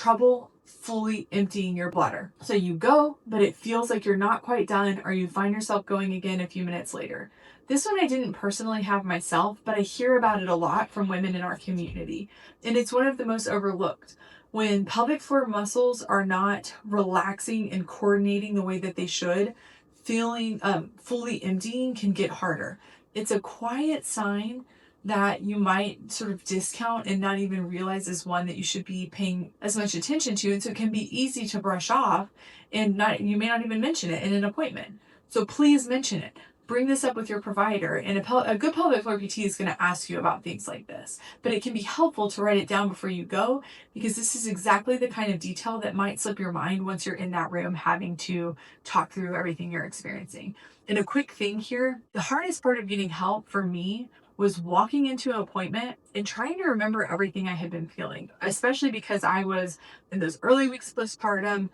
trouble fully emptying your bladder. So you go, but it feels like you're not quite done, or you find yourself going again a few minutes later. This one I didn't personally have myself, but I hear about it a lot from women in our community. And it's one of the most overlooked. When pelvic floor muscles are not relaxing and coordinating the way that they should, feeling fully emptying can get harder. It's a quiet sign that you might sort of discount and not even realize is one that you should be paying as much attention to. And so it can be easy to brush off and not, you may not even mention it in an appointment. So please mention it. Bring this up with your provider, and a good pelvic floor PT is going to ask you about things like this. But it can be helpful to write it down before you go, because this is exactly the kind of detail that might slip your mind once you're in that room having to talk through everything you're experiencing. And a quick thing here, the hardest part of getting help for me was walking into an appointment and trying to remember everything I had been feeling, especially because I was in those early weeks postpartum.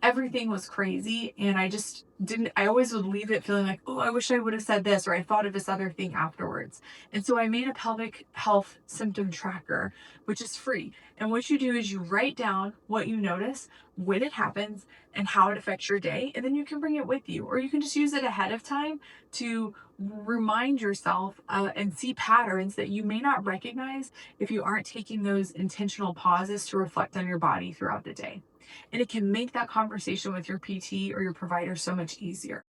Everything was crazy, and I just didn't, I always would leave it feeling like, oh, I wish I would have said this, or I thought of this other thing afterwards. And so I made a pelvic health symptom tracker, which is free. And what you do is you write down what you notice, when it happens, and how it affects your day. And then you can bring it with you, or you can just use it ahead of time to remind yourself and see patterns that you may not recognize if you aren't taking those intentional pauses to reflect on your body throughout the day. And it can make that conversation with your PT or your provider so much easier.